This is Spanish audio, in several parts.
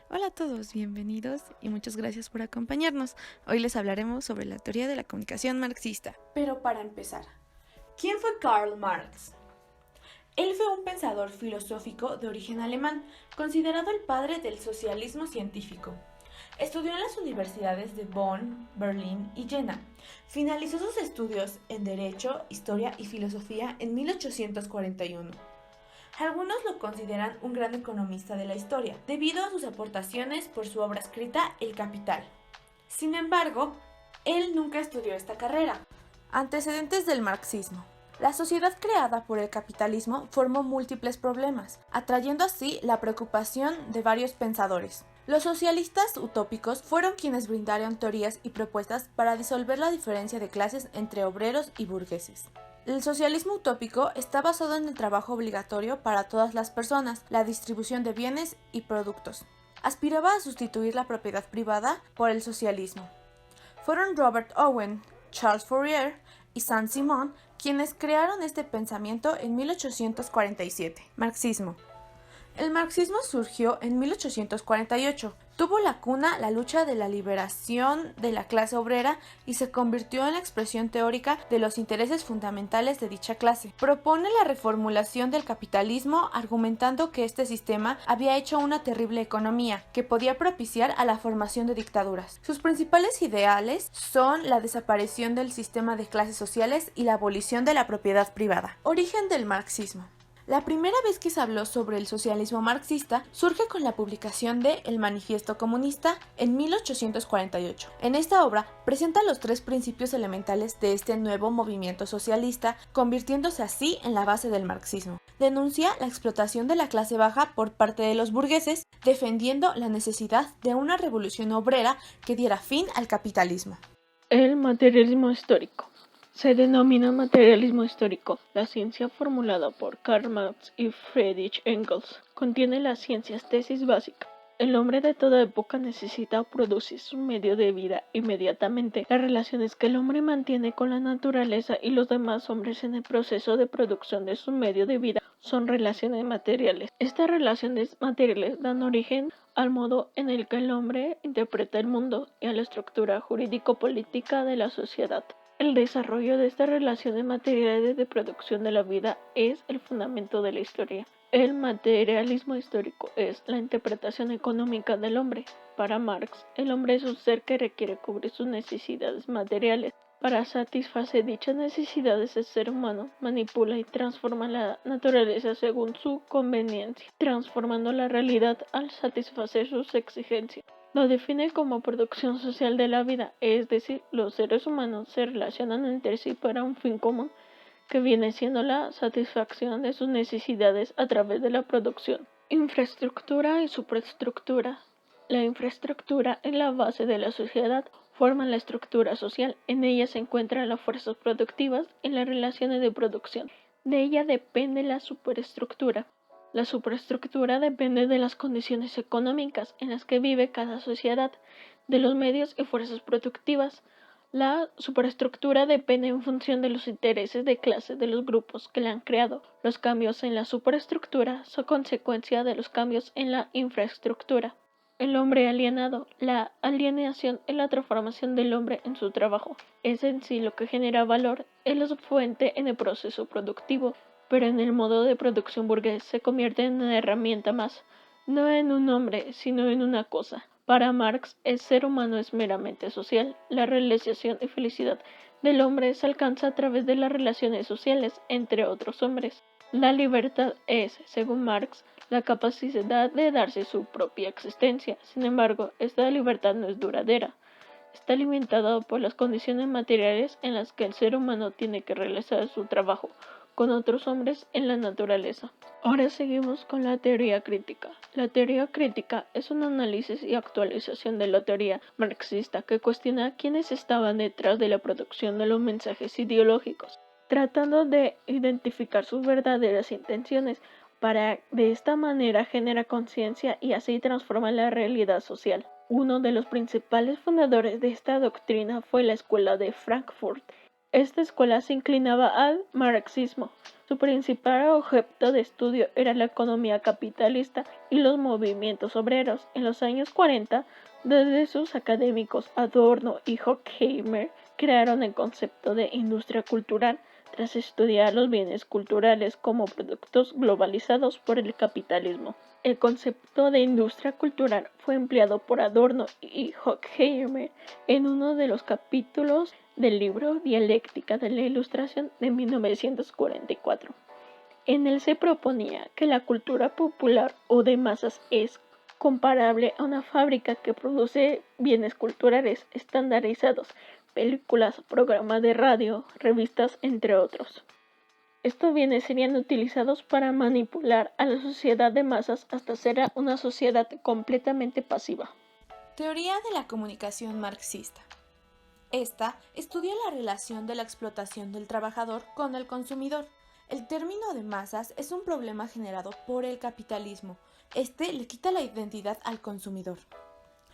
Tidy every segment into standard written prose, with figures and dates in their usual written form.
Hola a todos, bienvenidos y muchas gracias por acompañarnos. Hoy les hablaremos sobre la teoría de la comunicación marxista. Pero para empezar, ¿quién fue Karl Marx? Él fue un pensador filosófico de origen alemán, considerado el padre del socialismo científico. Estudió en las universidades de Bonn, Berlín y Jena. Finalizó sus estudios en Derecho, Historia y Filosofía en 1841. Algunos lo consideran un gran economista de la historia, debido a sus aportaciones por su obra escrita El Capital. Sin embargo, él nunca estudió esta carrera. Antecedentes del marxismo. La sociedad creada por el capitalismo formó múltiples problemas, atrayendo así la preocupación de varios pensadores. Los socialistas utópicos fueron quienes brindaron teorías y propuestas para disolver la diferencia de clases entre obreros y burgueses. El socialismo utópico está basado en el trabajo obligatorio para todas las personas, la distribución de bienes y productos. Aspiraba a sustituir la propiedad privada por el socialismo. Fueron Robert Owen, Charles Fourier y Saint-Simon quienes crearon este pensamiento en 1847. Marxismo. El marxismo surgió en 1848. Tuvo la cuna la lucha de la liberación de la clase obrera y se convirtió en la expresión teórica de los intereses fundamentales de dicha clase. Propone la reformulación del capitalismo argumentando que este sistema había hecho una terrible economía que podía propiciar a la formación de dictaduras. Sus principales ideales son la desaparición del sistema de clases sociales y la abolición de la propiedad privada. Origen del marxismo. La primera vez que se habló sobre el socialismo marxista surge con la publicación de El Manifiesto Comunista en 1848. En esta obra presenta los tres principios elementales de este nuevo movimiento socialista, convirtiéndose así en la base del marxismo. Denuncia la explotación de la clase baja por parte de los burgueses, defendiendo la necesidad de una revolución obrera que diera fin al capitalismo. El materialismo histórico. Se denomina materialismo histórico la ciencia formulada por Karl Marx y Friedrich Engels. Contiene las ciencias tesis básica. El hombre de toda época necesita producir su medio de vida inmediatamente. Las relaciones que el hombre mantiene con la naturaleza y los demás hombres en el proceso de producción de su medio de vida son relaciones materiales. Estas relaciones materiales dan origen al modo en el que el hombre interpreta el mundo y a la estructura jurídico-política de la sociedad. El desarrollo de estas relaciones materiales de producción de la vida es el fundamento de la historia. El materialismo histórico es la interpretación económica del hombre. Para Marx, el hombre es un ser que requiere cubrir sus necesidades materiales. Para satisfacer dichas necesidades, el ser humano manipula y transforma la naturaleza según su conveniencia, transformando la realidad al satisfacer sus exigencias. Lo define como producción social de la vida, es decir, los seres humanos se relacionan entre sí para un fin común, que viene siendo la satisfacción de sus necesidades a través de la producción. Infraestructura y superestructura. La infraestructura es la base de la sociedad, forma la estructura social, en ella se encuentran las fuerzas productivas y las relaciones de producción. De ella depende la superestructura. La superestructura depende de las condiciones económicas en las que vive cada sociedad, de los medios y fuerzas productivas. La superestructura depende en función de los intereses de clase de los grupos que la han creado. Los cambios en la superestructura son consecuencia de los cambios en la infraestructura. El hombre alienado. La alienación es la transformación del hombre en su trabajo. Es en sí lo que genera valor, es la fuente en el proceso productivo, pero en el modo de producción burgués se convierte en una herramienta más, no en un hombre, sino en una cosa. Para Marx, el ser humano es meramente social. La realización y felicidad del hombre se alcanza a través de las relaciones sociales entre otros hombres. La libertad es, según Marx, la capacidad de darse su propia existencia. Sin embargo, esta libertad no es duradera. Está alimentada por las condiciones materiales en las que el ser humano tiene que realizar su trabajo con otros hombres en la naturaleza. Ahora seguimos con la teoría crítica. La teoría crítica es un análisis y actualización de la teoría marxista que cuestiona quiénes estaban detrás de la producción de los mensajes ideológicos, tratando de identificar sus verdaderas intenciones para de esta manera generar conciencia y así transformar la realidad social. Uno de los principales fundadores de esta doctrina fue la Escuela de Frankfurt, Esta escuela se inclinaba al marxismo. Su principal objeto de estudio era la economía capitalista y los movimientos obreros. En los años 40, desde sus académicos Adorno y Horkheimer crearon el concepto de industria cultural tras estudiar los bienes culturales como productos globalizados por el capitalismo. El concepto de industria cultural fue empleado por Adorno y Horkheimer en uno de los capítulos del libro Dialéctica de la Ilustración de 1944. En él se proponía que la cultura popular o de masas es comparable a una fábrica que produce bienes culturales estandarizados, películas, programas de radio, revistas, entre otros. Estos bienes serían utilizados para manipular a la sociedad de masas hasta ser una sociedad completamente pasiva. Teoría de la comunicación marxista. Esta estudia la relación de la explotación del trabajador con el consumidor. El término de masas es un problema generado por el capitalismo. Este le quita la identidad al consumidor.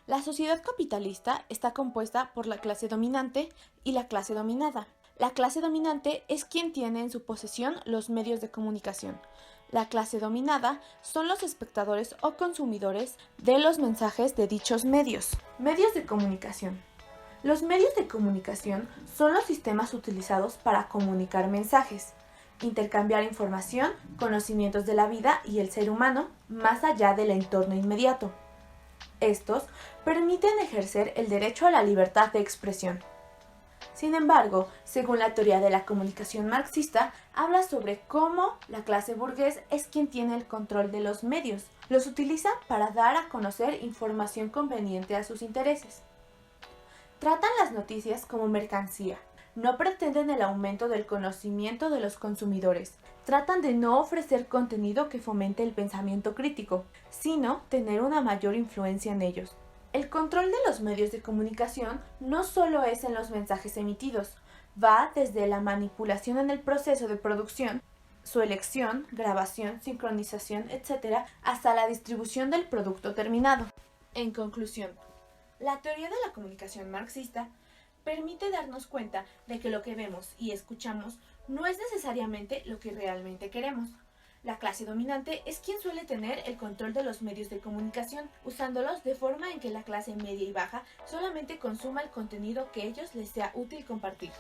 La sociedad capitalista está compuesta por la clase dominante y la clase dominada. La clase dominante es quien tiene en su posesión los medios de comunicación. La clase dominada son los espectadores o consumidores de los mensajes de dichos medios. Medios de comunicación. Los medios de comunicación son los sistemas utilizados para comunicar mensajes, intercambiar información, conocimientos de la vida y el ser humano más allá del entorno inmediato. Estos permiten ejercer el derecho a la libertad de expresión. Sin embargo, según la teoría de la comunicación marxista, habla sobre cómo la clase burgués es quien tiene el control de los medios. Los utiliza para dar a conocer información conveniente a sus intereses. Tratan las noticias como mercancía. No pretenden el aumento del conocimiento de los consumidores. Tratan de no ofrecer contenido que fomente el pensamiento crítico, sino tener una mayor influencia en ellos. El control de los medios de comunicación no solo es en los mensajes emitidos, va desde la manipulación en el proceso de producción, su elección, grabación, sincronización, etc., hasta la distribución del producto terminado. En conclusión, la teoría de la comunicación marxista permite darnos cuenta de que lo que vemos y escuchamos no es necesariamente lo que realmente queremos. La clase dominante es quien suele tener el control de los medios de comunicación, usándolos de forma en que la clase media y baja solamente consuma el contenido que a ellos les sea útil compartir.